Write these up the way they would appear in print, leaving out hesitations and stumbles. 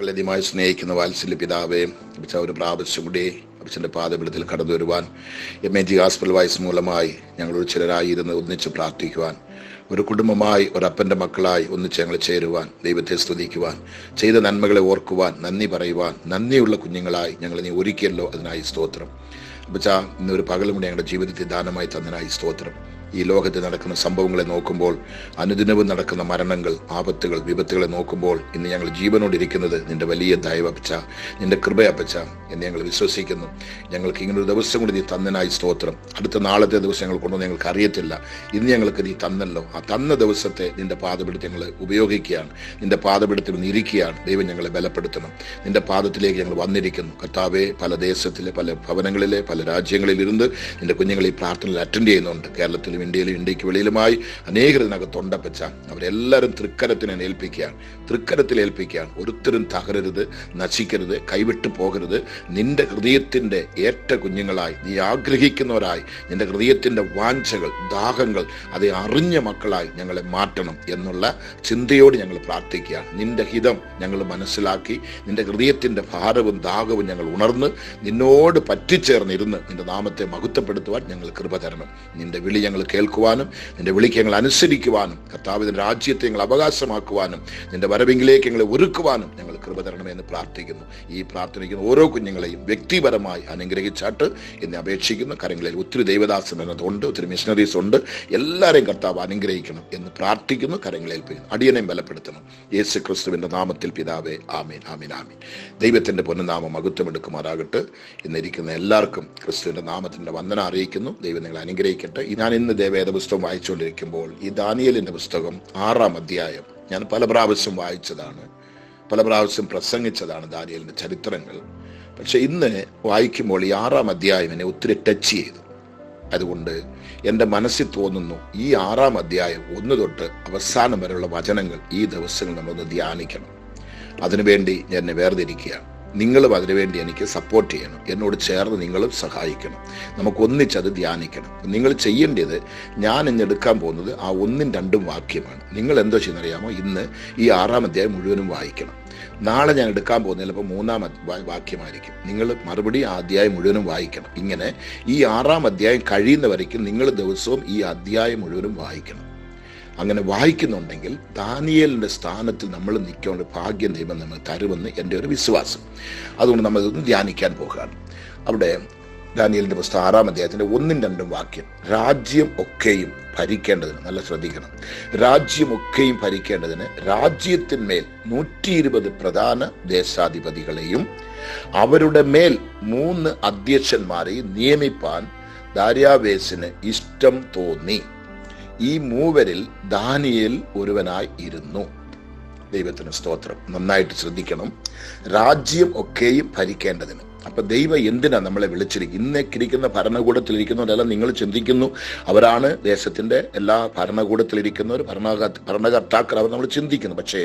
ഞങ്ങളെ അധികമായി സ്നേഹിക്കുന്ന വാത്സല്യ പിതാവേ, അപ്പച്ച ഒരു പ്രാവശ്യം കൂടി അപ്പച്ചൻ്റെ പാദപീഠത്തിൽ കടന്നു വരുവാൻ MAG ഗോസ്പൽ വോയിസ് മൂലമായി ഞങ്ങളൊരു ചിലരായിരുന്ന് ഒന്നിച്ച് പ്രാർത്ഥിക്കുവാൻ, ഒരു കുടുംബമായി ഒരപ്പൻ്റെ മക്കളായി ഒന്നിച്ച് ഞങ്ങൾ ചേരുവാൻ, ദൈവത്തെ സ്തുതിക്കുവാൻ, ചെയ്ത നന്മകളെ ഓർക്കുവാൻ, നന്ദി പറയുവാൻ, നന്ദിയുള്ള കുഞ്ഞുങ്ങളായി ഞങ്ങളെ നീ ഒരുക്കിയല്ലോ, അതിനായി സ്തോത്രം. അപ്പച്ച ഇന്നൊരു പകലും കൂടി ഞങ്ങളുടെ ജീവിതത്തിൽ ദാനമായി തന്നതിനായി സ്തോത്രം. ഈ ലോകത്തിൽ നടക്കുന്ന സംഭവങ്ങളെ നോക്കുമ്പോൾ, അനുദിനവും നടക്കുന്ന മരണങ്ങൾ, ആപത്തുകൾ, വിപത്തുകളെ നോക്കുമ്പോൾ ഇന്ന് ഞങ്ങൾ ജീവനോടിരിക്കുന്നത് നിന്റെ വലിയ ദയവപ്പച്ച, നിന്റെ കൃപയപ്പച്ച എന്ന് ഞങ്ങൾ വിശ്വസിക്കുന്നു. ഞങ്ങൾക്ക് ഇങ്ങനൊരു ദിവസം കൂടി നീ തന്നതിനായി സ്തോത്രം. അടുത്ത നാളത്തെ ദിവസം ഞങ്ങൾ കൊണ്ടുവന്ന് ഞങ്ങൾക്ക് അറിയത്തില്ല. ഇന്ന് ഞങ്ങൾക്ക് നീ തന്നല്ലോ. ആ തന്ന ദിവസത്തെ നിന്റെ പാദപീഠത്തിൽ ഞങ്ങൾ ഉപയോഗിക്കുകയാണ്. നിന്റെ പാദപീഠത്തിൽ നിന്നിരിക്കുകയാണ്. ദൈവം ഞങ്ങളെ ബലപ്പെടുത്തണം. നിന്റെ പാദത്തിലേക്ക് ഞങ്ങൾ വന്നിരിക്കുന്നു. കർത്താവേ, പല ദേശത്തിലെ, പല ഭവനങ്ങളിലെ, പല രാജ്യങ്ങളിലിരുന്ന് നിന്റെ കുഞ്ഞുങ്ങൾ ഈ പ്രാർത്ഥനയിൽ അറ്റൻഡ് ചെയ്യുന്നുണ്ട്. കേരളത്തിലും ഇന്ത്യയിലും ഇന്ത്യക്ക് വെളിയിലുമായി അനേകർ ഇതിനകത്തുണ്ടപ്പച്ച. അവരെല്ലാവരും തൃക്കരത്തിനെ ഏൽപ്പിക്കുകയാണ്. ഒരുത്തരും തകരരുത്, നശിക്കരുത്, കൈവിട്ടു പോകരുത്. നിന്റെ ഹൃദയത്തിന്റെ ഏറ്റ കുഞ്ഞുങ്ങളായി, നീ ആഗ്രഹിക്കുന്നവരായി, നിന്റെ ഹൃദയത്തിന്റെ വാഞ്ചകൾ, ദാഹങ്ങൾ അതെ അറിഞ്ഞ മക്കളായി ഞങ്ങളെ മാറ്റണം എന്നുള്ള ചിന്തയോട് ഞങ്ങൾ പ്രാർത്ഥിക്കുകയാണ്. നിന്റെ ഹിതം ഞങ്ങൾ മനസ്സിലാക്കി, നിന്റെ ഹൃദയത്തിന്റെ ഭാരവും ദാഹവും ഞങ്ങൾ ഉണർന്ന് നിന്നോട് പറ്റിച്ചേർന്നിരുന്ന് നിന്റെ നാമത്തെ മഹത്വപ്പെടുത്തുവാൻ ഞങ്ങൾ കൃപ തരണം. നിന്റെ വിളി ഞങ്ങൾ കേൾക്കുവാനും, നിന്റെ വിളിക്ക് ഞങ്ങൾ അനുസരിക്കുവാനും, കർത്താവിന്റെ രാജ്യത്തെ ഞങ്ങൾ അവകാശമാക്കുവാനും, നിന്റെ വരവിങ്കിലേക്ക് ഞങ്ങളെ ഒരുക്കുവാനും ഞങ്ങൾ കൃപ തരണമെന്ന് പ്രാർത്ഥിക്കുന്നു. ഈ പ്രാർത്ഥനയ്ക്കുന്ന ഓരോ കുഞ്ഞുങ്ങളെയും വ്യക്തിപരമായി അനുഗ്രഹിച്ചാട്ട് എന്നെ അപേക്ഷിക്കുന്നു. കരങ്ങളിൽ ഒത്തിരി ദൈവദാസൻ എന്നതുണ്ട്, ഒത്തിരി മിഷണറീസ് ഉണ്ട്. എല്ലാവരെയും കർത്താവ് അനുഗ്രഹിക്കണം എന്ന് പ്രാർത്ഥിക്കുന്നു. കരങ്ങളേൽപ്പിക്കുന്നു. അടിയനെയും ബലപ്പെടുത്തണം. യേശു ക്രിസ്തുവിന്റെ നാമത്തിൽ പിതാവേ, ആമേൻ, ആമേൻ, ആമേൻ. ദൈവത്തിന്റെ പൊന്നുനാമം മഹത്വമെടുക്കുമാറാകട്ടെ. ഇന്നിരിക്കുന്ന എല്ലാവർക്കും ക്രിസ്തുവിന്റെ നാമത്തിന്റെ വന്ദന അറിയിക്കുന്നു. ദൈവം നിങ്ങളെ അനുഗ്രഹിക്കട്ടെ. ഞാൻ ഇന്ന് വേദപുസ്തകം വായിച്ചുകൊണ്ടിരിക്കുമ്പോൾ ഈ ദാനിയേലിന്റെ പുസ്തകം 6-ാം അധ്യായം ഞാൻ പല പ്രാവശ്യം വായിച്ചതാണ്, പല പ്രാവശ്യം പ്രസംഗിച്ചതാണ് ദാനിയേലിന്റെ ചരിത്രങ്ങൾ. പക്ഷെ ഇന്ന് വായിക്കുമ്പോൾ ഈ 6-ാം അധ്യായം എന്നെ ഒത്തിരി ടച്ച് ചെയ്തു. അതുകൊണ്ട് എൻ്റെ മനസ്സിൽ തോന്നുന്നു ഈ 6-ാം അധ്യായം 1 തൊട്ട് അവസാനം വരെയുള്ള വചനങ്ങൾ ഈ ദിവസങ്ങൾ നമ്മളൊന്ന് ധ്യാനിക്കണം. അതിനുവേണ്ടി ഞാൻ എന്നെ വേർതിരിക്കുകയാണ്. നിങ്ങളും അതിനുവേണ്ടി എനിക്ക് സപ്പോർട്ട് ചെയ്യണം. എന്നോട് ചേർന്ന് നിങ്ങളും സഹായിക്കണം. നമുക്കൊന്നിച്ചത് ധ്യാനിക്കണം. നിങ്ങൾ ചെയ്യേണ്ടത്, ഞാൻ ഇന്ന് എടുക്കാൻ പോകുന്നത് ആ 1-2 വാക്യമാണ്. നിങ്ങൾ എന്തോ ചെയ്യുന്നറിയാമോ? ഇന്ന് ഈ 6-ാം അധ്യായം മുഴുവനും വായിക്കണം. നാളെ ഞാൻ എടുക്കാൻ പോകുന്നത് ചിലപ്പോൾ 3-ാം വാക്യമായിരിക്കും. നിങ്ങൾ മറുപടി ആ അധ്യായം മുഴുവനും വായിക്കണം. ഇങ്ങനെ ഈ 6-ാം അധ്യായം കഴിയുന്നവരേക്കും നിങ്ങൾ ദിവസവും ഈ അധ്യായം മുഴുവനും വായിക്കണം. അങ്ങനെ വായിക്കുന്നുണ്ടെങ്കിൽ ദാനിയേലിന്റെ സ്ഥാനത്തിൽ നമ്മൾ നിൽക്കേണ്ട ഭാഗ്യം ദൈവം നമ്മൾ തരുമെന്ന് എൻ്റെ ഒരു വിശ്വാസം. അതുകൊണ്ട് നമ്മൾ ഇതൊന്ന് ധ്യാനിക്കാൻ പോകുകയാണ്. അവിടെ ദാനിയേലിന്റെ പുസ്തകം 6-ാം അധ്യായത്തിന്റെ 1-2 വാക്യം. രാജ്യം ഒക്കെയും ഭരിക്കേണ്ടതിന്, നല്ല ശ്രദ്ധിക്കണം, രാജ്യം ഒക്കെയും ഭരിക്കേണ്ടതിന് രാജ്യത്തിന്മേൽ 120 പ്രധാന ദേശാധിപതികളെയും അവരുടെ മേൽ 3 അധ്യക്ഷന്മാരെയും നിയമിപ്പാൻ ദാര്യാവേസിന് ഇഷ്ടം തോന്നി. ഈ 3 ദാനിയേൽ ഒരുവനായി ഇരുന്നു. ദൈവത്തിന് സ്തോത്രം. നന്നായിട്ട് ശ്രദ്ധിക്കണം. രാജ്യം ഒക്കെയും ഭരിക്കേണ്ടതിന്. അപ്പൊ ദൈവം എന്തിനാ നമ്മളെ വിളിച്ചിരിക്കും? ഇന്നേക്കിരിക്കുന്ന ഭരണകൂടത്തിലിരിക്കുന്നവരെല്ലാം നിങ്ങൾ ചിന്തിക്കുന്നു അവരാണ് ദേശത്തിന്റെ എല്ലാ ഭരണകൂടത്തിലിരിക്കുന്നവർ, ഭരണകർത്താക്കൾ, അവർ നമ്മൾ ചിന്തിക്കുന്നു. പക്ഷേ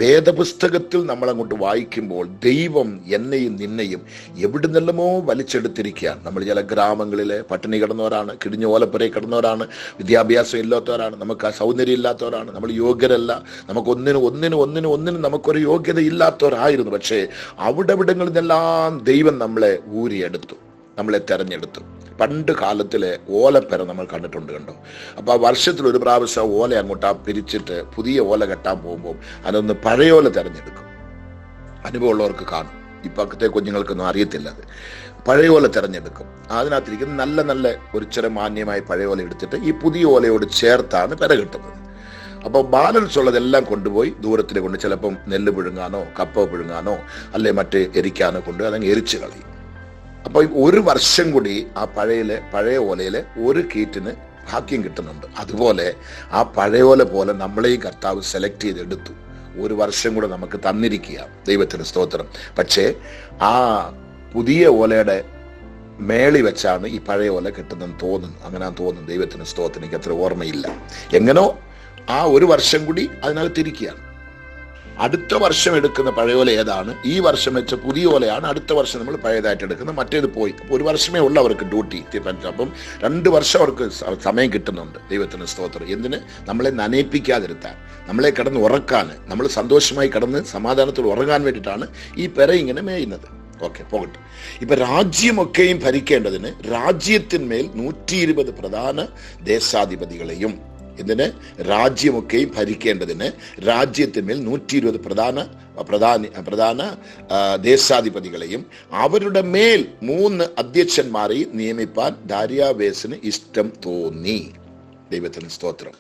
വേദപുസ്തകത്തിൽ നമ്മൾ അങ്ങോട്ട് വായിക്കുമ്പോൾ ദൈവം എന്നെയും നിന്നെയും എവിടുന്നെല്ലാമോ വലിച്ചെടുത്തിരിക്കുകയാണ്. നമ്മൾ ചില ഗ്രാമങ്ങളിലെ പട്ടിണി കിടന്നവരാണ്, കിടിഞ്ഞ ഓലപ്പുരയിൽ കിടന്നവരാണ്, വിദ്യാഭ്യാസം ഇല്ലാത്തവരാണ്, നമുക്ക് ആ സൗന്ദര്യം ഇല്ലാത്തവരാണ്, നമ്മൾ യോഗ്യരല്ല, നമുക്ക് ഒന്നിനും നമുക്കൊരു യോഗ്യത ഇല്ലാത്തവരായിരുന്നു. പക്ഷേ അവിടങ്ങളിൽ നിന്നെല്ലാം ദൈവം നമ്മളെ ഊരിയെടുത്തു, നമ്മളെ തെരഞ്ഞെടുത്തു. പണ്ട് കാലത്തിലെ ഓലപ്പര നമ്മൾ കണ്ടിട്ടുണ്ട്, കണ്ടോ? അപ്പൊ ആ വർഷത്തിൽ ഒരു പ്രാവശ്യം ഓല അങ്ങോട്ട് പിരിച്ചിട്ട് പുതിയ ഓല കെട്ടാൻ പോകുമ്പോൾ അതൊന്ന് പഴയ ഓല തെരഞ്ഞെടുക്കും. അനുഭവമുള്ളവർക്ക് കാണും. ഇപ്പോഴത്തെ കുഞ്ഞുങ്ങൾക്കൊന്നും അറിയത്തില്ല. അത് പഴയ ഓല തെരഞ്ഞെടുക്കും. അതിനകത്തിരിക്കുന്ന നല്ല ഒരു ചെറിയ മാന്യമായ പഴയ ഓല എടുത്തിട്ട് ഈ പുതിയ ഓലയോട് ചേർത്താണ് പെര കെട്ടുന്നത്. അപ്പോൾ ബാലൻസ് ഉള്ളതെല്ലാം കൊണ്ടുപോയി ദൂരത്തിൽ കൊണ്ട് ചിലപ്പം നെല്ല് പുഴുങ്ങാനോ കപ്പ പുഴുങ്ങാനോ അല്ലെ മറ്റേ എരിക്കാനോ കൊണ്ട് അതങ്ങ് എരിച്ചു കളയും. അപ്പോൾ 1 വർഷം കൂടി ആ പഴയ ഓലയിലെ 1 കീറ്റിന് ഭാഗ്യം കിട്ടുന്നുണ്ട്. അതുപോലെ ആ പഴയ ഓല പോലെ നമ്മളെയും കർത്താവ് സെലക്ട് ചെയ്തെടുത്തു. 1 വർഷം കൂടെ നമുക്ക് തന്നിരിക്കുക. ദൈവത്തിന് സ്തോത്രം. പക്ഷേ ആ പുതിയ ഓലയുടെ മേളി വെച്ചാണ് ഈ പഴയ ഓല കിട്ടുന്നതെന്ന് തോന്നുന്നു. അങ്ങനെ തോന്നുന്നു. ദൈവത്തിന് സ്തോത്രം. എനിക്ക് അത്ര ഓർമ്മയില്ല. എങ്ങനോ ആ 1 വർഷം കൂടി അതിനകത്തിരിക്കുകയാണ്. അടുത്ത വർഷം എടുക്കുന്ന പഴയ ഓല ഏതാണ്, ഈ വർഷം വെച്ച പുതിയ ഓലയാണ് അടുത്ത വർഷം നമ്മൾ പഴയതായിട്ട് എടുക്കുന്നത്. മറ്റേത് പോയി. അപ്പോൾ ഒരു വർഷമേ ഉള്ളൂ അവർക്ക് ഡ്യൂട്ടി. അപ്പം 2 വർഷം അവർക്ക് സമയം കിട്ടുന്നുണ്ട്. ദൈവത്തിന് സ്തോത്രം. എന്തിന്? നമ്മളെ നനയിപ്പിക്കാതിരുത്താൻ, നമ്മളെ കിടന്ന് ഉറക്കാൻ, നമ്മൾ സന്തോഷമായി കിടന്ന് സമാധാനത്തിൽ ഉറങ്ങാൻ വേണ്ടിയിട്ടാണ് ഈ പെര ഇങ്ങനെ മേയുന്നത്. ഓക്കെ, പോകട്ടെ. ഇപ്പൊ രാജ്യമൊക്കെയും ഭരിക്കേണ്ടതിന് രാജ്യത്തിന്മേൽ 120 പ്രധാന ദേശാധിപതികളെയും, ഇതിന് രാജ്യമൊക്കെയും ഭരിക്കേണ്ടതിന് രാജ്യത്തിന്മേൽ 120 പ്രധാന ദേശാധിപതികളെയും അവരുടെ മേൽ 3 അധ്യക്ഷന്മാരെയും നിയമിപ്പാൻ ദാര്യാവേസിന് ഇഷ്ടം തോന്നി. ദൈവത്തിന് സ്തോത്രം.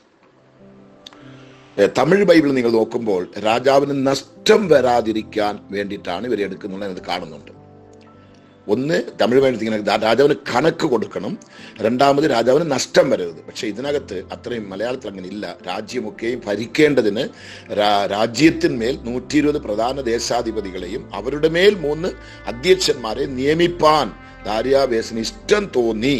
തമിഴ് ബൈബിൾ നിങ്ങൾ നോക്കുമ്പോൾ രാജാവിന് നഷ്ടം വരാതിരിക്കാൻ വേണ്ടിയിട്ടാണ് ഇവരെ എടുക്കുന്നത് കാണുന്നുണ്ട്. ഒന്ന്, തമിഴ് ബൈബിൾ രാജാവിന് കണക്ക് കൊടുക്കണം, രണ്ടാമത് രാജാവിന് നഷ്ടം വരരുത്. പക്ഷെ ഇതിനകത്ത് അത്രയും മലയാളത്തിൽ അങ്ങനെ ഇല്ല. രാജ്യമൊക്കെയും ഭരിക്കേണ്ടതിന് രാജ്യത്തിന്മേൽ 120 പ്രധാന ദേശാധിപതികളെയും അവരുടെ മേൽ 3 അധ്യക്ഷന്മാരെ നിയമിപ്പാൻ ദാര്യാവേസിന് ഇഷ്ടം തോന്നി.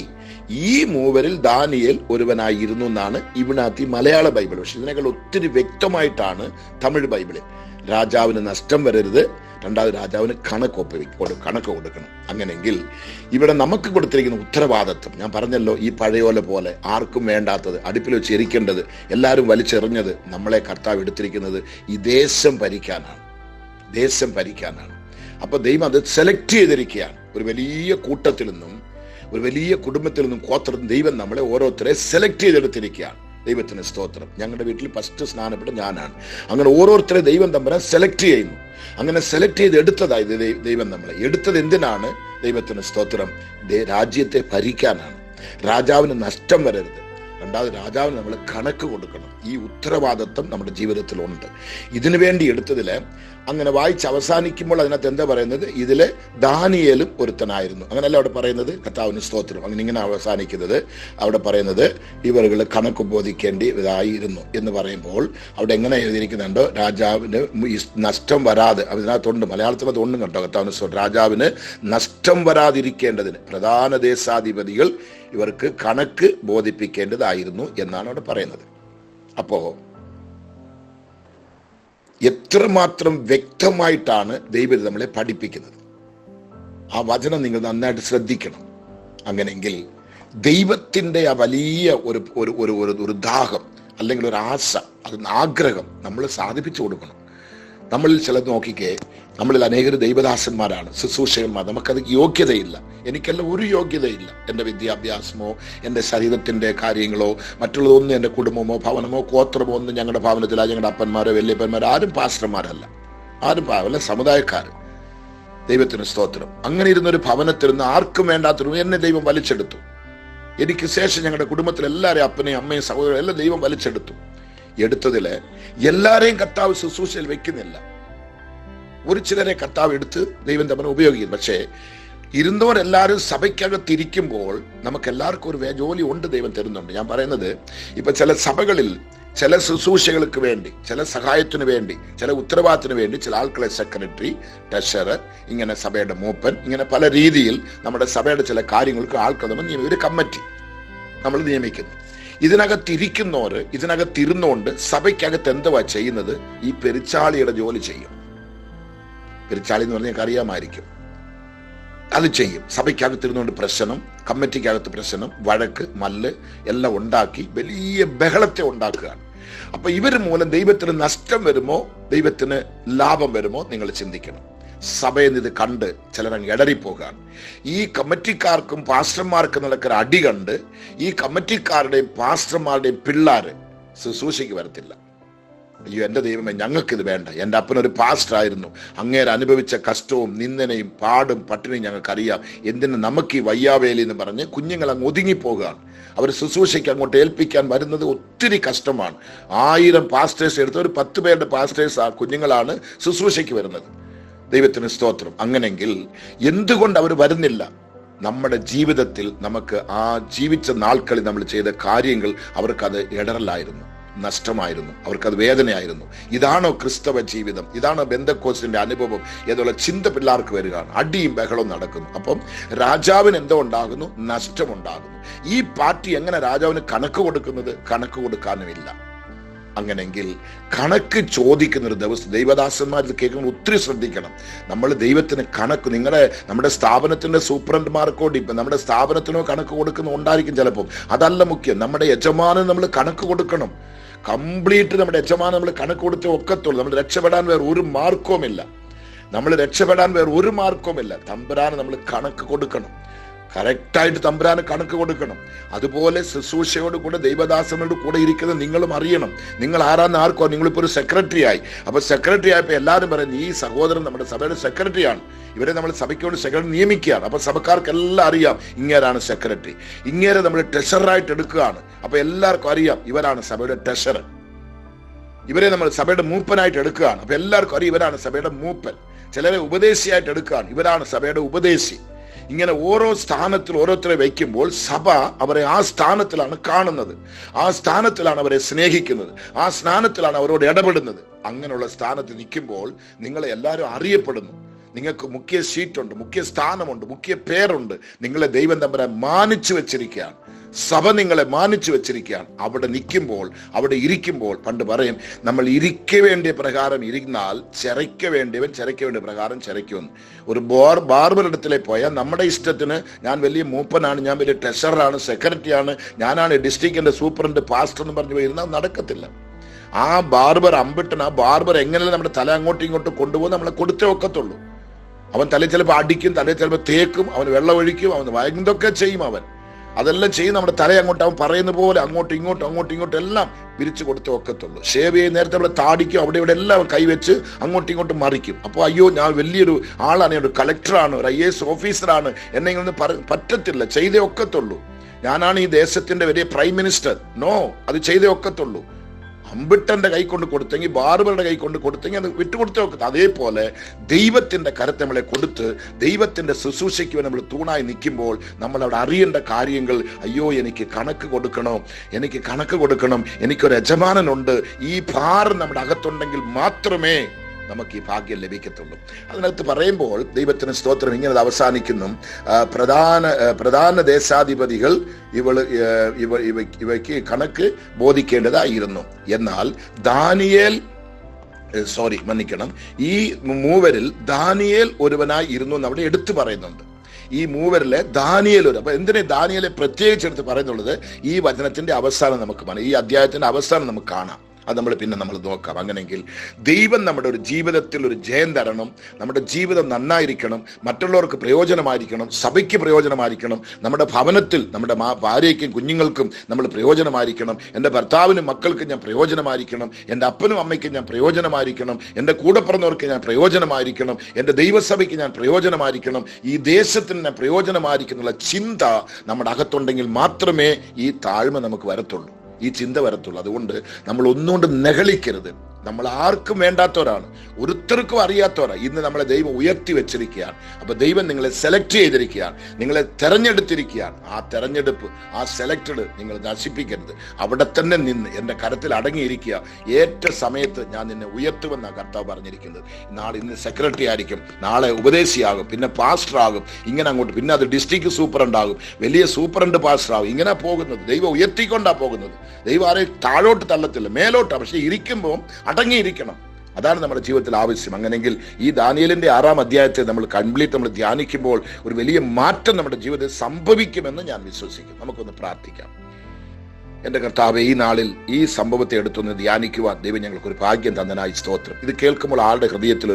ഈ മൂവരിൽ ദാനിയേൽ ഒരുവനായിരുന്നു എന്നാണ് ഇവിടത്തെ മലയാള ബൈബിൾ. പക്ഷെ ഇതിനേക്കാൾ ഒത്തിരി വ്യക്തമായിട്ടാണ് തമിഴ് ബൈബിളിൽ. രാജാവിന് നഷ്ടം വരരുത്, രണ്ടാമത് രാജാവിന് കണക്ക് കൊടുക്കണം. അങ്ങനെങ്കിൽ ഇവിടെ നമുക്ക് കൊടുത്തിരിക്കുന്ന ഉത്തരവാദിത്വം, ഞാൻ പറഞ്ഞല്ലോ, ഈ പഴയോല പോലെ ആർക്കും വേണ്ടാത്തത്, അടുപ്പിൽ വെച്ച് എരിക്കേണ്ടത്, എല്ലാവരും വലിച്ചെറിഞ്ഞത്, നമ്മളെ കർത്താവ് എടുത്തിരിക്കുന്നത് ഈ ദേശം ഭരിക്കാനാണ്. അപ്പൊ ദൈവം അത് സെലക്ട് ചെയ്തിരിക്കുകയാണ്. ഒരു വലിയ കൂട്ടത്തിൽ നിന്നും, ഒരു വലിയ കുടുംബത്തിൽ നിന്നും, ഗോത്രത്തിൽ ദൈവം നമ്മളെ ഓരോരുത്തരെ സെലക്ട് ചെയ്തെടുത്തിരിക്കുകയാണ്. ദൈവത്തിന് സ്തോത്രം. ഞങ്ങളുടെ വീട്ടിൽ ഫസ്റ്റ് സ്നാനപ്പെട്ട ഞാനാണ്. അങ്ങനെ ഓരോരുത്തരെ ദൈവം തമ്മിൽ സെലക്ട് ചെയ്യുന്നു. അങ്ങനെ സെലക്ട് ചെയ്ത് എടുത്തതായി ദൈവം നമ്മളെ എടുത്തത് എന്തിനാണ്? ദൈവത്തിന് സ്തോത്രം. രാജ്യത്തെ ഭരിക്കാനാണ്. രാജാവിന് നഷ്ടം വരരുത്, രണ്ടാമത് രാജാവിന് നമ്മൾ കണക്ക് കൊടുക്കണം. ഈ ഉത്തരവാദിത്വം നമ്മുടെ ജീവിതത്തിലുണ്ട്. ഇതിനു വേണ്ടി എടുത്തതില് അങ്ങനെ വായിച്ച് അവസാനിക്കുമ്പോൾ അതിനകത്ത് എന്താ പറയുന്നത്? ഇതില് ദാനിയേലും ഒരുത്തനായിരുന്നു. അങ്ങനെയല്ല അവിടെ പറയുന്നത്. കർത്താവിന് സ്തോത്രം. അങ്ങനെ ഇങ്ങനെ അവസാനിക്കുന്നത് അവിടെ പറയുന്നത് ഇവരുകൾ കണക്ക് ബോധിക്കേണ്ടതായിരുന്നു എന്ന് പറയുമ്പോൾ അവിടെ എങ്ങനെ എഴുതിയിരിക്കുന്നുണ്ടോ? രാജാവിന് നഷ്ടം വരാതെ, അതിനകത്തുണ്ട്, മലയാളത്തിൽ അതൊന്നും കേട്ടോ. കർത്താവിന് സ്തോത്രം. രാജാവിന് നഷ്ടം വരാതിരിക്കേണ്ടതിന് പ്രധാന ദേശാധിപതികൾ ഇവർക്ക് കണക്ക് ബോധിപ്പിക്കേണ്ടതായിരുന്നു എന്നാണ് അവിടെ പറയുന്നത്. അപ്പോ എത്രമാത്രം വ്യക്തമായിട്ടാണ് ദൈവം നമ്മളെ പഠിപ്പിക്കുന്നത്. ആ വചനം നിങ്ങൾ നന്നായിട്ട് ശ്രദ്ധിക്കണം. അങ്ങനെയെങ്കിൽ ദൈവത്തിന്റെ ആ വലിയ ഒരു ദാഹം അല്ലെങ്കിൽ ഒരു ആശ, ആഗ്രഹം നമ്മൾ സാധിപ്പിച്ചു കൊടുക്കണം. നമ്മളിൽ ചിലത് നോക്കിക്കേ, നമ്മളിൽ അനേകർ ദൈവദാസന്മാരാണ്, ശുശ്രൂഷകന്മാർ. നമുക്കത് യോഗ്യതയില്ല. എനിക്കെല്ലാം ഒരു യോഗ്യതയില്ല. എൻ്റെ വിദ്യാഭ്യാസമോ എൻ്റെ ശരീരത്തിൻ്റെ കാര്യങ്ങളോ മറ്റുള്ളതൊന്നും എൻ്റെ കുടുംബമോ ഭവനമോ ഗോത്രമോ ഒന്നും ഞങ്ങളുടെ ഭവനത്തില ഞങ്ങളുടെ അപ്പന്മാരോ വല്യപ്പന്മാരോ ആരും പാസ്റ്റർമാരല്ല, ആരും അല്ല സമുദായക്കാർ. ദൈവത്തിന് സ്തോത്രം. അങ്ങനെ ഇരുന്നൊരു ഭവനത്തിൽ നിന്ന് ആർക്കും വേണ്ടാത്തൊരു എന്നെ ദൈവം വലിച്ചെടുത്തു. എനിക്ക് ശേഷം ഞങ്ങളുടെ കുടുംബത്തിൽ എല്ലാവരെയും, അപ്പനെയും അമ്മയും സഹോദരനും എല്ലാം ദൈവം വലിച്ചെടുത്തു. എടുത്തതില് എല്ലാരെയും കർത്താവ് ശുശ്രൂഷയിൽ വെക്കുന്നില്ല. ഒരു ചിലരെ കർത്താവ് എടുത്ത് ദൈവം തമ്മിൽ ഉപയോഗിക്കുന്നു. പക്ഷേ ഇരുന്നവരെല്ലാവരും സഭയ്ക്കകത്തിരിക്കുമ്പോൾ നമുക്ക് എല്ലാവർക്കും ഒരു ജോലി ഉണ്ട്, ദൈവം തരുന്നുണ്ട്. ഞാൻ പറയുന്നത്, ഇപ്പൊ ചില സഭകളിൽ ചില ശുശ്രൂഷകൾക്ക് വേണ്ടി, ചില സഹായത്തിനു വേണ്ടി, ചില ഉത്തരവാദിത്തത്തിന് വേണ്ടി ചില ആൾക്കാരെ സെക്രട്ടറി, ട്രഷറർ, ഇങ്ങനെ സഭയുടെ മൂപ്പൻ, ഇങ്ങനെ പല രീതിയിൽ നമ്മുടെ സഭയുടെ ചില കാര്യങ്ങൾക്ക് ആൾക്കാർ നമ്മൾ ഒരു കമ്മിറ്റി നമ്മൾ നിയമിക്കുന്നു. ഇതിനകത്തിരിക്കുന്നവര് ഇതിനകത്തിരുന്നുകൊണ്ട് സഭയ്ക്കകത്ത് എന്തുവാ ചെയ്യുന്നത്? ഈ പെരിച്ചാളിയുടെ ജോലി ചെയ്യും. പെരിച്ചാളി എന്ന് പറഞ്ഞാൽ ഞങ്ങൾക്ക് അറിയാമായിരിക്കും. അത് ചെയ്യും. സഭയ്ക്കകത്തിരുന്നുകൊണ്ട് പ്രശ്നം, കമ്മിറ്റിക്കകത്ത് പ്രശ്നം, വഴക്ക്, മല്ല് എല്ലാം ഉണ്ടാക്കി വലിയ ബഹളത്തെ ഉണ്ടാക്കുകയാണ്. അപ്പൊ ഇവർ മൂലം ദൈവത്തിന് നഷ്ടം വരുമോ ദൈവത്തിന് ലാഭം വരുമോ നിങ്ങൾ ചിന്തിക്കണം. സഭയിൽ നിന്ന് ഇത് കണ്ട് ചിലരങ്ങ് ഇടറിപ്പോകാൻ. ഈ കമ്മിറ്റിക്കാർക്കും പാസ്റ്റർമാർക്കും നടക്കുന്ന അടി കണ്ട് ഈ കമ്മിറ്റിക്കാരുടെയും പാസ്റ്റർമാരുടെയും പിള്ളേര് ശുശ്രൂഷയ്ക്ക് വരത്തില്ല. അയ്യോ എൻ്റെ ദൈവമേ, ഞങ്ങൾക്കിത് വേണ്ട. എൻ്റെ അപ്പനൊരു പാസ്റ്റർ ആയിരുന്നു, അങ്ങേരെ അനുഭവിച്ച കഷ്ടവും നിന്ദനയും പാടും പട്ടിണിയും ഞങ്ങൾക്കറിയാം. എന്തിന് നമുക്ക് ഈ വയ്യാവേലി എന്ന് പറഞ്ഞ് കുഞ്ഞുങ്ങൾ അങ്ങ് ഒതുങ്ങിപ്പോകുകയാണ്. അവർ ശുശ്രൂഷയ്ക്ക് അങ്ങോട്ട് ഏൽപ്പിക്കാൻ വരുന്നത് ഒത്തിരി കഷ്ടമാണ്. 1000 പാസ്റ്റേഴ്സ് എടുത്ത് ഒരു 10 പേരുടെ പാസ്റ്റേഴ്സ് ആ കുഞ്ഞുങ്ങളാണ് ശുശ്രൂഷയ്ക്ക് വരുന്നത്. ദൈവത്തിന് സ്തോത്രം. അങ്ങനെങ്കിൽ എന്തുകൊണ്ട് അവർ വരുന്നില്ല? നമ്മുടെ ജീവിതത്തിൽ നമുക്ക് ആ ജീവിച്ച നാൾക്കളിൽ നമ്മൾ ചെയ്ത കാര്യങ്ങൾ അവർക്കത് ഇടറലായിരുന്നു, നഷ്ടമായിരുന്നു, അവർക്കത് വേദനയായിരുന്നു. ഇതാണോ ക്രിസ്തവ ജീവിതം? ഇതാണോ ബെന്തക്കോസ്തിന്റെ അനുഭവം എന്നുള്ള ചിന്ത പിള്ളേർക്ക് വരികയാണ്. അടിയും ബഹളവും നടക്കുന്നു. അപ്പം രാജാവിന് എന്തോ ഉണ്ടാകുന്നു? നഷ്ടമുണ്ടാകുന്നു. ഈ പാർട്ടി എങ്ങനെ രാജാവിന് കണക്ക് കൊടുക്കുന്നത്? കണക്ക് കൊടുക്കാനുമില്ല. അങ്ങനെങ്കിൽ കണക്ക് ചോദിക്കുന്ന ഒരു ദിവസം ദൈവദാസന്മാർ ഇത് കേൾക്കുമ്പോൾ ഒത്തിരി ശ്രദ്ധിക്കണം. നമ്മൾ ദൈവത്തിന് കണക്ക്, നമ്മുടെ സ്ഥാപനത്തിന്റെ സൂപ്രണ്ട്മാർക്കോ നമ്മുടെ സ്ഥാപനത്തിനോ കണക്ക് കൊടുക്കുന്ന ഉണ്ടായിരിക്കും ചിലപ്പോൾ. അതല്ല മുഖ്യം. നമ്മുടെ യജമാനൻ നമ്മൾ കണക്ക് കൊടുക്കണം. കംപ്ലീറ്റ് നമ്മുടെ യജമാനൻ നമ്മൾ കണക്ക് കൊടുത്തേ ഒക്കത്തുള്ളൂ. നമ്മൾ രക്ഷപ്പെടാൻ വേറെ ഒരു മാർഗവുമില്ല. തമ്പുരാന് നമ്മൾ കണക്ക് കൊടുക്കണം. കറക്റ്റായിട്ട് തമ്പുരാന് കണക്ക് കൊടുക്കണം. അതുപോലെ ശുശ്രൂഷയോട് കൂടെ ദൈവദാസനോട് കൂടെ ഇരിക്കുന്നത് നിങ്ങളും അറിയണം. നിങ്ങൾ ആരാന്ന് ആർക്കോ. നിങ്ങളിപ്പോ ഒരു സെക്രട്ടറി ആയി. അപ്പൊ സെക്രട്ടറി ആയപ്പോ എല്ലാവരും പറയുന്നത് ഈ സഹോദരൻ നമ്മുടെ സഭയുടെ സെക്രട്ടറിയാണ്, ഇവരെ നമ്മൾ സഭയ്ക്ക് വേണ്ടി സെക്രട്ടറി നിയമിക്കുകയാണ്. അപ്പൊ സഭക്കാർക്കെല്ലാം അറിയാം ഇങ്ങേരാണ് സെക്രട്ടറി. ഇങ്ങേരെ നമ്മൾ ട്രഷറായിട്ട് എടുക്കുകയാണ്. അപ്പൊ എല്ലാവർക്കും അറിയാം ഇവരാണ് സഭയുടെ ട്രഷറർ. ഇവരെ നമ്മൾ സഭയുടെ മൂപ്പനായിട്ട് എടുക്കുകയാണ്. അപ്പൊ എല്ലാവർക്കും അറിയാം ഇവരാണ് സഭയുടെ മൂപ്പൻ. ചിലരെ ഉപദേശിയായിട്ട് എടുക്കുകയാണ്, ഇവരാണ് സഭയുടെ ഉപദേശി. ഇങ്ങനെ ഓരോ സ്ഥാനത്തിൽ ഓരോരുത്തരെ വയ്ക്കുമ്പോൾ സഭ അവരെ ആ സ്ഥാനത്തിലാണ് കാണുന്നത്, ആ സ്ഥാനത്തിലാണ് അവരെ സ്നേഹിക്കുന്നത്, ആ സ്ഥാനത്തിലാണ് അവരോട് ഇടപെടുന്നത്. അങ്ങനെയുള്ള സ്ഥാനത്ത് നിൽക്കുമ്പോൾ നിങ്ങളെ എല്ലാവരും അറിയപ്പെടുന്നു. നിങ്ങൾക്ക് മുഖ്യ സീറ്റുണ്ട്, മുഖ്യ സ്ഥാനമുണ്ട്, മുഖ്യ പേരുണ്ട്. നിങ്ങളെ ദൈവം തമ്പുരാൻ മാനിച്ചു വെച്ചിരിക്കുകയാണ്. സഭ നിങ്ങളെ മാനിച്ചു വെച്ചിരിക്കുകയാണ്. അവിടെ നിൽക്കുമ്പോൾ, അവിടെ ഇരിക്കുമ്പോൾ, പണ്ട് പറയും നമ്മൾ ഇരിക്ക വേണ്ടിയ പ്രകാരം ഇരുന്നാൽ ചിരയ്ക്ക വേണ്ടിയവൻ ചിരയ്ക്ക വേണ്ടിയ പ്രകാരം ചിരയ്ക്കുമെന്ന്. ഒരു ബാർബർ ഇടത്തിലേക്ക് പോയാൽ നമ്മുടെ ഇഷ്ടത്തിന് ഞാൻ വലിയ മൂപ്പനാണ്, ഞാൻ വലിയ ട്രഷററാണ്, സെക്രട്ടറിയാണ്, ഞാനാണ് ഡിസ്ട്രിക്റ്റിന്റെ സൂപ്രണ്ട്, പാസ്റ്റർ എന്ന് പറഞ്ഞു പോയിരുന്നാൽ നടക്കത്തില്ല. ആ ബാർബർ അമ്പിട്ടൻ, ആ ബാർബർ എങ്ങനെയല്ല നമ്മുടെ തല അങ്ങോട്ടും ഇങ്ങോട്ടും കൊണ്ടുപോകും, നമ്മളെ കൊടുത്തേ ഒക്കത്തുള്ളൂ. അവൻ തലയിൽ ചിലപ്പോൾ അടിക്കും, തലയിൽ ചിലപ്പോൾ തേക്കും, അവൻ വെള്ളം ഒഴിക്കും, അവൻ എന്തൊക്കെ ചെയ്യും. അതെല്ലാം ചെയ്യും. നമ്മുടെ തല അങ്ങോട്ട് അവൻ പറയുന്ന പോലെ അങ്ങോട്ടും ഇങ്ങോട്ടും എല്ലാം പിരിച്ചു കൊടുത്തേ ഒക്കത്തുള്ളൂ. ഷേവ് ചെയ്യുന്ന നേരത്തെ അവിടെ താടിക്കും, അവിടെ ഇവിടെ എല്ലാം കൈവച്ച് അങ്ങോട്ടും ഇങ്ങോട്ടും മറിക്കും. അപ്പോൾ അയ്യോ ഞാൻ വലിയൊരു ആളാണ്, ഒരു കളക്ടറാണ്, ഒരു IAS ഓഫീസറാണ്, എന്നെ ഇങ്ങനെ പറ്റത്തില്ല, ചെയ്തേ ഒക്കത്തുള്ളൂ. ഞാനാണ് ഈ ദേശത്തിന്റെ വലിയ പ്രൈം മിനിസ്റ്റർ. നോ, അത് ചെയ്തേ ഒക്കത്തുള്ളൂ. അമ്പിട്ടന്റെ കൈ കൊണ്ട് കൊടുത്തെങ്കിൽ, ബാർബറുടെ കൈ കൊണ്ട് കൊടുത്തെങ്കിൽ അത് വിട്ടുകൊടുത്തേ ഒക്കത്തുള്ളൂ. അതേപോലെ ദൈവത്തിന്റെ കരത്തെ നമ്മളെ കൊടുത്ത് ദൈവത്തിന്റെ ശുശ്രൂഷയ്ക്ക് നമ്മൾ തൂണായി നിൽക്കുമ്പോൾ നമ്മൾ അവിടെ അറിയേണ്ട കാര്യങ്ങൾ, അയ്യോ എനിക്ക് കണക്ക് കൊടുക്കണം, എനിക്കൊരു യജമാനനുണ്ട്. ഈ ഭാരം നമ്മുടെ അകത്തുണ്ടെങ്കിൽ മാത്രമേ നമുക്ക് ഈ ഭാഗ്യം ലഭിക്കത്തുള്ളൂ. അതിനകത്ത് പറയുമ്പോൾ ദൈവത്തിന് സ്തോത്രം. ഇങ്ങനെ അവസാനിക്കുന്നു. പ്രധാന ദേശാധിപതികൾ ഇവയ്ക്ക് കണക്ക് ബോധിക്കേണ്ടതായിരുന്നു. എന്നാൽ ഈ മൂവരിൽ ദാനിയേൽ ഒരുവനായി ഇരുന്നു എന്ന് അവിടെ എടുത്തു പറയുന്നുണ്ട്. ഈ മൂവരിലെ ദാനിയേൽ ഒരു. അപ്പൊ എന്തിനാ ദാനിയേലെ പ്രത്യേകിച്ച് എടുത്ത് പറയുന്നുള്ളത്? ഈ വചനത്തിന്റെ അവസാനം നമുക്ക് ഈ അധ്യായത്തിന്റെ അവസാനം നമുക്ക് കാണാം. അത് നമ്മൾ നോക്കാം. അങ്ങനെയെങ്കിൽ ദൈവം നമ്മുടെ ഒരു ജീവിതത്തിൽ ഒരു ജയം തരണം. നമ്മുടെ ജീവിതം നന്നായിരിക്കണം, മറ്റുള്ളവർക്ക് പ്രയോജനമായിരിക്കണം, സഭയ്ക്ക് പ്രയോജനമായിരിക്കണം, നമ്മുടെ ഭവനത്തിൽ നമ്മുടെ ഭാര്യയ്ക്കും കുഞ്ഞുങ്ങൾക്കും നമ്മൾ പ്രയോജനമായിരിക്കണം, എൻ്റെ ഭർത്താവിനും മക്കൾക്കും ഞാൻ പ്രയോജനമായിരിക്കണം, എൻ്റെ അപ്പനും അമ്മയ്ക്കും ഞാൻ പ്രയോജനമായിരിക്കണം, എൻ്റെ കൂടെ പിറന്നവർക്ക് ഞാൻ പ്രയോജനമായിരിക്കണം, എൻ്റെ ദൈവസഭയ്ക്ക് ഞാൻ പ്രയോജനമായിരിക്കണം, ഈ ദേശത്തിന് ഞാൻ പ്രയോജനമായിരിക്കുന്നുള്ള ചിന്ത നമ്മുടെ അകത്തുണ്ടെങ്കിൽ മാത്രമേ ഈ താഴ്മ നമുക്ക് വരത്തുള്ളൂ, ഈ ചിന്ത വരത്തുള്ളൂ. അതുകൊണ്ട് നമ്മൾ ഒന്നുകൊണ്ട് നെഹളിക്കരുത്. നമ്മൾ ആർക്കും വേണ്ടാത്തവരാണ്, ഒരുത്തർക്കും അറിയാത്തവരാണ്. ഇന്ന് നമ്മളെ ദൈവം ഉയർത്തി വെച്ചിരിക്കുകയാണ്. അപ്പൊ ദൈവം നിങ്ങളെ സെലക്ട് ചെയ്തിരിക്കുകയാണ്, നിങ്ങളെ തെരഞ്ഞെടുത്തിരിക്കുകയാണ്. ആ തെരഞ്ഞെടുപ്പ്, ആ സെലക്റ്റഡ് നിങ്ങൾ നശിപ്പിക്കരുത്. അവിടെ തന്നെ നിന്ന് എൻ്റെ കരത്തിൽ അടങ്ങിയിരിക്കുക. ഏറ്റ സമയത്ത് ഞാൻ നിന്നെ ഉയർത്തുമെന്നാണ് കർത്താവ് പറഞ്ഞിരിക്കുന്നത്. ഇന്ന് സെക്രട്ടറി ആയിരിക്കും, നാളെ ഉപദേശിയാകും, പിന്നെ പാസ്റ്റർ ആകും, ഇങ്ങനെ അങ്ങോട്ട്, പിന്നെ അത് ഡിസ്ട്രിക്ട് സൂപ്രണ്ട് ആകും, വലിയ സൂപ്രണ്ട് പാസ്റ്റർ ആകും. ഇങ്ങനെ പോകുന്നത് ദൈവം ഉയർത്തിക്കൊണ്ടാണ് പോകുന്നത്. ദൈവം ആരെ താഴോട്ട് തള്ളത്തില്ല, മേലോട്ടാണ്. പക്ഷെ ഇരിക്കുമ്പോൾ അടങ്ങിയിരിക്കണം. അതാണ് നമ്മുടെ ജീവിതത്തിൽ ആവശ്യം. അങ്ങനെയെങ്കിൽ ഈ ദാനിയേലിന്റെ 6-ാം അധ്യായത്തെ നമ്മൾ ധ്യാനിക്കുമ്പോൾ ഒരു വലിയ മാറ്റം നമ്മുടെ ജീവിതത്തിൽ സംഭവിക്കുമെന്ന് ഞാൻ വിശ്വസിക്കും. നമുക്കൊന്ന് പ്രാർത്ഥിക്കാം. എൻ്റെ കർത്താവേ, ഈ നാളിൽ ഈ സംഭവത്തെ എടുത്തൊന്ന് ധ്യാനിക്കുവാൻ ദൈവം ഞങ്ങൾക്കൊരു ഭാഗ്യം തന്നനായി സ്തോത്രം. ഇത് കേൾക്കുമ്പോൾ ആളുടെ ഹൃദയത്തിൽ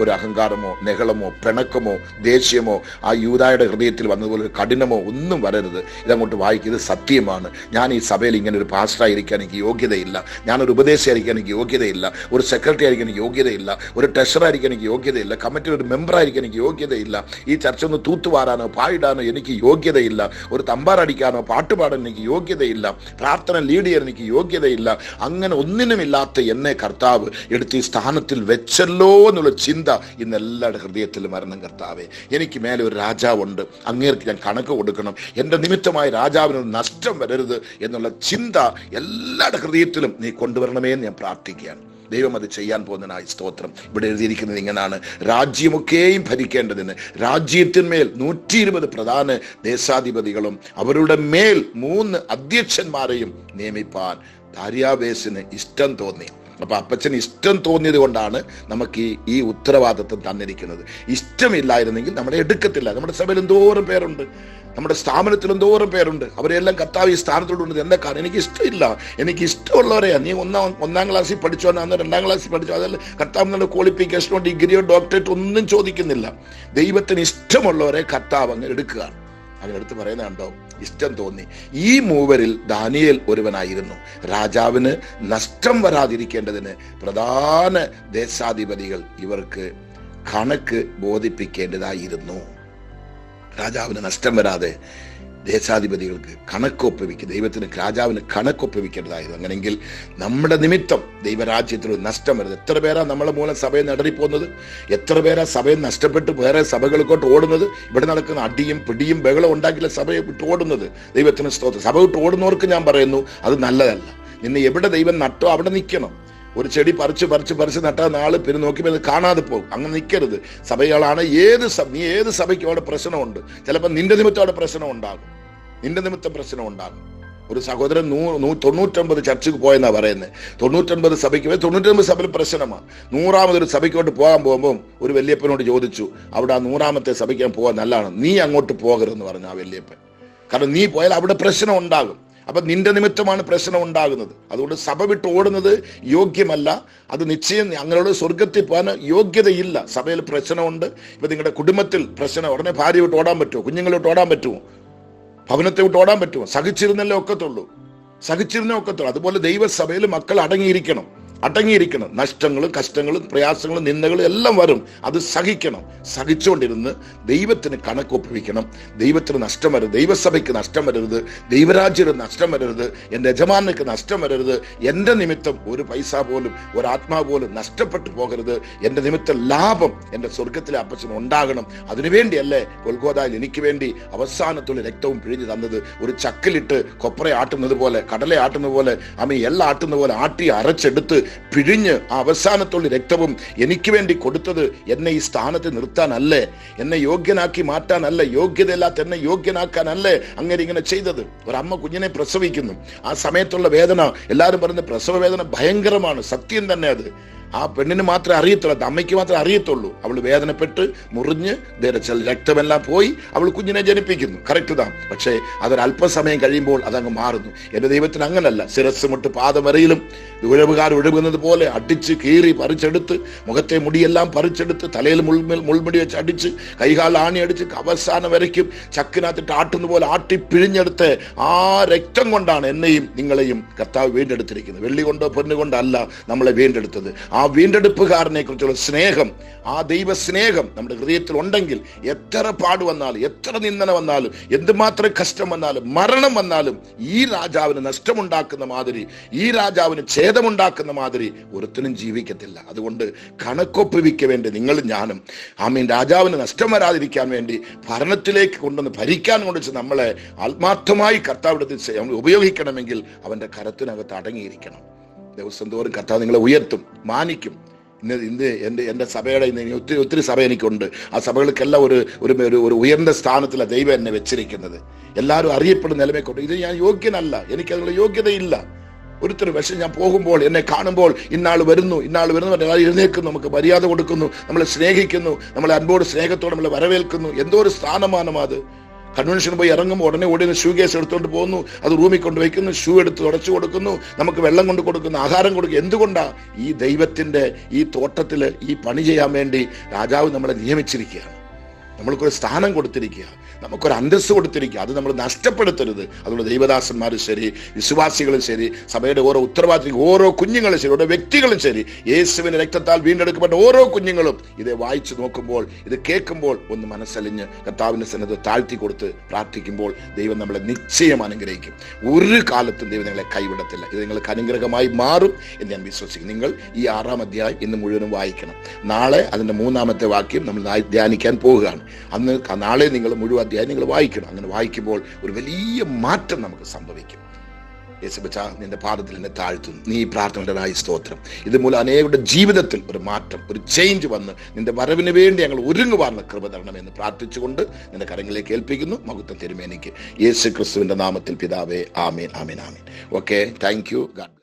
ഒരു അഹങ്കാരമോ നെഹളമോ പിണക്കമോ ദേഷ്യമോ ആ യൂദായുടെ ഹൃദയത്തിൽ വന്നതുപോലെ ഒരു കഠിനമോ ഒന്നും വരരുത്. ഇതങ്ങോട്ട് വായിക്കുക. ഇത് സത്യമാണ്. ഞാൻ ഈ സഭയിൽ ഇങ്ങനെ ഒരു പാസ്റ്ററായിരിക്കാൻ എനിക്ക് യോഗ്യതയില്ല, ഞാനൊരു ഉപദേശിയായിരിക്കാൻ എനിക്ക് യോഗ്യതയില്ല, ഒരു സെക്രട്ടറി ആയിരിക്കാൻ എനിക്ക് യോഗ്യതയില്ല, ഒരു ട്രഷറായിരിക്കാൻ എനിക്ക് യോഗ്യതയില്ല, കമ്മിറ്റിയിൽ ഒരു മെമ്പറായിരിക്കാൻ എനിക്ക് യോഗ്യതയില്ല, ഈ ചർച്ച ഒന്ന് തൂത്തുവാരാനോ പായിടാനോ എനിക്ക് യോഗ്യതയില്ല, ഒരു തമ്പാറടിക്കാനോ പാട്ടുപാടാൻ എനിക്ക് യോഗ്യതയില്ല, പ്രാർത്ഥന ലീഡ് ചെയ്യാൻ എനിക്ക് യോഗ്യതയില്ല. അങ്ങനെ ഒന്നിനുമില്ലാത്ത എന്നെ കർത്താവ് എടുത്ത് ഈ സ്ഥാനത്തിൽ വെച്ചല്ലോ എന്നുള്ള ചിന്ത ഇന്ന് എല്ലാവരുടെ ഹൃദയത്തിലും വരണം. കർത്താവേ, എനിക്ക് മേലെ ഒരു രാജാവുണ്ട്, അങ്ങേർക്ക് ഞാൻ കണക്ക് കൊടുക്കണം, എൻ്റെ നിമിത്തമായി രാജാവിനൊരു നഷ്ടം വരരുത് എന്നുള്ള ചിന്ത എല്ലാവരുടെ ഹൃദയത്തിലും നീ കൊണ്ടുവരണമേ എന്ന് ഞാൻ പ്രാർത്ഥിക്കുകയാണ്. ദൈവം അത് ചെയ്യാൻ പോകുന്നതിനായി സ്തോത്രം. ഇവിടെ എഴുതിയിരിക്കുന്നത് ഇങ്ങനെയാണ്: രാജ്യമൊക്കെയും ഭരിക്കേണ്ടതിന് രാജ്യത്തിന്മേൽ 120 പ്രധാന ദേശാധിപതികളും അവരുടെ മേൽ 3 അധ്യക്ഷന്മാരെയും നിയമിപ്പാൻ ദാര്യാവേസിന് ഇഷ്ടം തോന്നി. അപ്പൊ അപ്പച്ചന് ഇഷ്ടം തോന്നിയത് കൊണ്ടാണ് നമുക്ക് ഈ ഉത്തരവാദിത്വം തന്നിരിക്കുന്നത്. ഇഷ്ടമില്ലായിരുന്നെങ്കിൽ നമ്മളെ എടുക്കത്തില്ല. നമ്മുടെ സഭയിൽ എന്തോരം പേരുണ്ട്, നമ്മുടെ സ്ഥാപനത്തിൽ എന്തോരം പേരുണ്ട്, അവരെല്ലാം കർത്താവ് ഈ സ്ഥാനത്തോടുണ്ട്. എന്താ കാരണം? എനിക്ക് ഇഷ്ടമില്ല. എനിക്ക് ഇഷ്ടമുള്ളവരെയാ. നീ ഒന്നാം ക്ലാസ്സിൽ പഠിച്ചോ, അന്ന് 2ാം ക്ലാസ്സിൽ പഠിച്ചോ, അതല്ല കർത്താവ് നല്ല ക്വാളിഫിക്കേഷനോ ഡിഗ്രിയോ ഡോക്ടറേറ്റ് ഒന്നും ചോദിക്കുന്നില്ല. ദൈവത്തിന് ഇഷ്ടമുള്ളവരെ കർത്താവ് അങ്ങ് എടുക്കുകയാണ്. അങ്ങനെടുത്ത് പറയുന്നത് കണ്ടോ, ഇഷ്ടം തോന്നി. ഈ മൂവരിൽ ദാനിയേൽ ഒരുവനായിരുന്നു. രാജാവിന് നഷ്ടം വരാതിരിക്കേണ്ടതിന് പ്രധാന ദേശാധിപതികൾ ഇവർക്ക് കണക്ക് ബോധിപ്പിക്കേണ്ടതായിരുന്നു. രാജാവിന് നഷ്ടം വരാതെ ദേശാധിപതികൾക്ക് കണക്കൊപ്പുവിക്കുക, ദൈവത്തിന് രാജാവിന് കണക്കൊപ്പുവിക്കേണ്ടതായിരുന്നു. അങ്ങനെയെങ്കിൽ നമ്മുടെ നിമിത്തം ദൈവരാജ്യത്തിൽ നഷ്ടം വരുന്നത്. എത്ര പേരാ നമ്മളെ മൂലം സഭയിൽ നടറിപ്പോകുന്നത്, എത്ര പേരാ സഭയിൽ നഷ്ടപ്പെട്ട് വേറെ സഭകൾക്കോട്ട് ഓടുന്നത്. ഇവിടെ നടക്കുന്ന അടിയും പിടിയും ബഹളം ഉണ്ടാക്കില്ല സഭയെ വിട്ട് ഓടുന്നത്. ദൈവത്തിന് സ്തോത്രം. സഭ വിട്ട് ഓടുന്നവർക്ക് ഞാൻ പറയുന്നു, അത് നല്ലതല്ല. നിന്നെ എവിടെ ദൈവം നട്ടോ അവിടെ നിൽക്കണം. ഒരു ചെടി പറിച്ച് നട്ടാൽ നാളെ പിന്നെ നോക്കിയപ്പോൾ അത് കാണാതെ പോകും. അങ്ങനെ നിൽക്കരുത്. സഭകളാണ് നീ ഏത് സഭയ്ക്കും അവിടെ പ്രശ്നമുണ്ട്. ചിലപ്പോൾ നിന്റെ നിമിത്തം അവിടെ പ്രശ്നം ഉണ്ടാകും. ഒരു സഹോദരൻ 99 ചർച്ചയ്ക്ക് പോയെന്നാ പറയുന്നത്. 99 സഭയ്ക്ക് പോയി, 99 സഭയിൽ പ്രശ്നമാണ്. 100ാമതൊരു സഭയ്ക്കോട്ട് പോകാൻ പോകുമ്പോൾ ഒരു വല്യപ്പനോട് ചോദിച്ചു, അവിടെ ആ 100ാമത്തെ സഭയ്ക്ക് പോകാൻ നല്ലതാണ്, നീ അങ്ങോട്ട് പോകരുതെന്ന് പറഞ്ഞു ആ വല്യപ്പൻ. കാരണം നീ പോയാൽ അവിടെ പ്രശ്നം ഉണ്ടാകും. അപ്പൊ നിന്റെ നിമിത്തമാണ് പ്രശ്നം ഉണ്ടാകുന്നത്. അതുകൊണ്ട് സഭ വിട്ട് ഓടുന്നത് യോഗ്യമല്ല. അത് നിശ്ചയം അങ്ങനെയുള്ള സ്വർഗത്തിൽ പോകാൻ യോഗ്യതയില്ല. സഭയിൽ പ്രശ്നമുണ്ട്. ഇപ്പൊ നിങ്ങളുടെ കുടുംബത്തിൽ പ്രശ്നം, ഉടനെ ഭാര്യ വിട്ട് ഓടാൻ പറ്റുമോ? കുഞ്ഞുങ്ങളെ വിട്ട് ഓടാൻ പറ്റുമോ? ഭവനത്തെ വിട്ട് ഓടാൻ പറ്റുമോ? സഹിച്ചിരുന്നല്ലേ ഒക്കത്തുള്ളൂ. അതുപോലെ ദൈവസഭയിൽ മക്കൾ അടങ്ങിയിരിക്കണം. നഷ്ടങ്ങളും കഷ്ടങ്ങളും പ്രയാസങ്ങളും നിന്ദകളും എല്ലാം വരും. അത് സഹിച്ചുകൊണ്ടിരുന്ന് ദൈവത്തിന് കണക്കൊപ്പിക്കണം. ദൈവത്തിന് നഷ്ടം വരരുത്, ദൈവസഭയ്ക്ക് നഷ്ടം വരരുത്, ദൈവരാജ്യത്തിന് നഷ്ടം വരരുത്, എൻ്റെ യജമാനക്ക് നഷ്ടം വരരുത്. എൻ്റെ നിമിത്തം ഒരു പൈസ പോലും, ഒരു ആത്മാവ് പോലും നഷ്ടപ്പെട്ടു പോകരുത്. എൻ്റെ നിമിത്തം ലാഭം എൻ്റെ സ്വർഗത്തിലെ അപ്പച്ചന് ഉണ്ടാകണം. അതിനുവേണ്ടിയല്ലേ ഗൊൽഗോഥയിൽ എനിക്ക് വേണ്ടി അവസാനത്തുള്ള രക്തവും പിഴിഞ്ഞു തന്നത്. ഒരു ചക്കിലിട്ട് കൊപ്ര ആട്ടുന്നത് പോലെ, കടല ആട്ടുന്നത് പോലെ, എള്ള ആട്ടുന്ന പോലെ ആട്ടി അരച്ചെടുത്ത് പിഴിഞ്ഞ് ആ അവസാനത്തുള്ള രക്തവും എനിക്ക് വേണ്ടി കൊടുത്തത് എന്നെ ഈ സ്ഥാനത്ത് നിർത്താനല്ലേ, എന്നെ യോഗ്യനാക്കി മാറ്റാനല്ല, യോഗ്യതയില്ലാത്ത എന്നെ യോഗ്യനാക്കാനല്ലേ അങ്ങനെ ഇങ്ങനെ ചെയ്തത്. ഒരമ്മ കുഞ്ഞിനെ പ്രസവിക്കുന്നു. ആ സമയത്തുള്ള വേദന, എല്ലാവരും പറയുന്ന പ്രസവ വേദന ഭയങ്കരമാണ്. സത്യം തന്നെ അത്. ആ പെണ്ണിന് മാത്രമേ അറിയത്തുള്ളൂ, അമ്മയ്ക്ക് മാത്രമേ അറിയത്തുള്ളൂ. അവൾ വേദനപ്പെട്ട് മുറിഞ്ഞ് രക്തമെല്ലാം പോയി അവൾ കുഞ്ഞിനെ ജനിപ്പിക്കുന്നു. കറക്റ്റ് താ. പക്ഷേ അതൊരല്പസമയം കഴിയുമ്പോൾ അതങ്ങ് മാറുന്നു. എൻ്റെ ദൈവത്തിന് അങ്ങനല്ല. ശിരസ് മുട്ട് പാദം വരയിലും ഉഴവുകാർ ഒഴുകുന്നത് പോലെ അടിച്ച് കീറി പറിച്ചെടുത്ത്, മുഖത്തെ മുടിയെല്ലാം പറിച്ചെടുത്ത്, തലയിൽ മുൾമുടി വെച്ച് അടിച്ച്, കൈകാൽ ആണി അടിച്ച് അവസാനം വരയ്ക്കും ചക്കിനകത്തിട്ട് ആട്ടുന്ന പോലെ ആട്ടി പിഴിഞ്ഞെടുത്ത് ആ രക്തം കൊണ്ടാണ് എന്നെയും നിങ്ങളെയും കർത്താവ് വീണ്ടെടുത്തിരിക്കുന്നത്. വെള്ളി കൊണ്ടോ പൊന്നുകൊണ്ടല്ല നമ്മളെ വീണ്ടെടുത്തത്. ആ വീണ്ടെടുപ്പുകാരനെ കുറിച്ചുള്ള സ്നേഹം, ആ ദൈവസ്നേഹം നമ്മുടെ ഹൃദയത്തിൽ ഉണ്ടെങ്കിൽ എത്ര പാട് വന്നാലും, എത്ര നിന്ദന വന്നാലും, എന്തുമാത്രം കഷ്ടം വന്നാലും, മരണം വന്നാലും ഈ രാജാവിന് നഷ്ടമുണ്ടാക്കുന്ന മാതിരി, ഈ രാജാവിന് ഛേദമുണ്ടാക്കുന്ന മാതിരി ഒരുത്തനും ജീവിക്കത്തില്ല. അതുകൊണ്ട് കണക്കൊപ്പുവിക്ക് വേണ്ടി നിങ്ങളും ഞാനും രാജാവിന് നഷ്ടം വരാതിരിക്കാൻ വേണ്ടി ഭരണത്തിലേക്ക് കൊണ്ടുവന്ന് ഭരിക്കാൻ കൊണ്ടുവച്ച് നമ്മളെ ആത്മാർത്ഥമായി കർത്താവിടത്തിൽ ഉപയോഗിക്കണമെങ്കിൽ അവന്റെ കരത്തിനകത്ത് അടങ്ങിയിരിക്കണം. ദിവസം തോറും കർത്താവ് നിങ്ങളെ ഉയർത്തും, മാനിക്കും. ഇന്ന് എൻ്റെ സഭയുടെ ഒത്തിരി സഭ എനിക്കുണ്ട്. ആ സഭകൾക്കെല്ലാം ഒരു ഉയർന്ന സ്ഥാനത്തിലാണ് ദൈവം എന്നെ വെച്ചിരിക്കുന്നത്. എല്ലാവരും അറിയപ്പെടുന്ന നിലമേക്കൊണ്ട് ഇത് ഞാൻ യോഗ്യനല്ല, എനിക്കതിനുള്ള യോഗ്യതയില്ല. ഒരുത്തർ പക്ഷെ ഞാൻ പോകുമ്പോൾ, എന്നെ കാണുമ്പോൾ ഇന്നാൾ വരുന്നു എഴുന്നേൽക്കുന്നു, നമുക്ക് മര്യാദ കൊടുക്കുന്നു, നമ്മളെ സ്നേഹിക്കുന്നു, നമ്മളെ അൻപോട് സ്നേഹത്തോടെ നമ്മളെ വരവേൽക്കുന്നു. എന്തോ ഒരു സ്ഥാനമാനം അത്. കൺവെൻഷൻ പോയി ഇറങ്ങുമ്പോൾ ഉടനെ ഓടി ഷൂ കേസ് എടുത്തുകൊണ്ട് പോകുന്നു, അത് റൂമിൽ കൊണ്ട് വയ്ക്കുന്നു, ഷൂ എടുത്ത് തുടച്ചു കൊടുക്കുന്നു, നമുക്ക് വെള്ളം കൊണ്ട് കൊടുക്കുന്നു, ആഹാരം കൊടുക്കുന്നു. എന്തുകൊണ്ടാ? ഈ ദൈവത്തിന്റെ ഈ തോട്ടത്തിൽ ഈ പണി ചെയ്യാൻ വേണ്ടി രാജാവ് നമ്മളെ നിയമിച്ചിരിക്കുകയാണ്. നമ്മൾക്കൊരു സ്ഥാനം കൊടുത്തിരിക്കുക, നമുക്കൊരു അന്തസ്സ് കൊടുത്തിരിക്കുക. അത് നമ്മൾ നഷ്ടപ്പെടുത്തരുത്. അതുകൊണ്ട് ദൈവദാസന്മാരും ശരി, വിശ്വാസികളും ശരി, സഭയുടെ ഓരോ ഉത്തരവാദിത്വം, ഓരോ കുഞ്ഞുങ്ങളും ശരി, ഓരോ വ്യക്തികളും ശരി, യേശുവിന്റെ രക്തത്താൽ വീണ്ടെടുക്കപ്പെട്ട ഓരോ കുഞ്ഞുങ്ങളും ഇത് വായിച്ചു നോക്കുമ്പോൾ, ഇത് കേൾക്കുമ്പോൾ ഒന്ന് മനസ്സലിഞ്ഞ് കർത്താവിന്റെ സന്നിധിയിൽ താഴ്ത്തി കൊടുത്ത് പ്രാർത്ഥിക്കുമ്പോൾ ദൈവം നമ്മളെ നിശ്ചയം അനുഗ്രഹിക്കും. ഒരു കാലത്തും ദൈവം നിങ്ങളെ കൈവിടത്തില്ല. ഇത് നിങ്ങൾക്ക് അനുഗ്രഹമായി മാറും എന്ന് ഞാൻ വിശ്വസിക്കുന്നു. നിങ്ങൾ ഈ 6-ാം അധ്യായം ഇന്ന് മുഴുവനും വായിക്കണം. നാളെ അതിന്റെ 3-ാമത്തെ വാക്യം നമ്മൾ ധ്യാനിക്കാൻ പോവുകയാണ്. അന്ന് നാളെ നിങ്ങൾ മുഴുവൻ അധ്യായം നിങ്ങൾ വായിക്കണം. അങ്ങനെ വായിക്കുമ്പോൾ ഒരു വലിയ മാറ്റം നമുക്ക് സംഭവിക്കും. യേശുബച്ച, നിന്റെ പാദത്തിൽ എന്നെ താഴ്ത്തുന്നു. നീ പ്രാർത്ഥനയുടേതായി സ്തോത്രം. ഇതുമൂലം അനേകരുടെ ജീവിതത്തിൽ ഒരു മാറ്റം, ഒരു ചേഞ്ച് വന്ന് നിന്റെ വരവിന് വേണ്ടി ഞങ്ങൾ ഒരുങ്ങുവാനുള്ള കൃപ തരണമെന്ന് പ്രാർത്ഥിച്ചുകൊണ്ട് നിന്റെ കരങ്ങളിലേക്ക് ഏൽപ്പിക്കുന്നു. മഹത്വം തിരുമേനിക്ക് യേശു ക്രിസ്തുവിന്റെ നാമത്തിൽ പിതാവേ, ആമേൻ, ആമേൻ, ആമേൻ. Okay, thank U.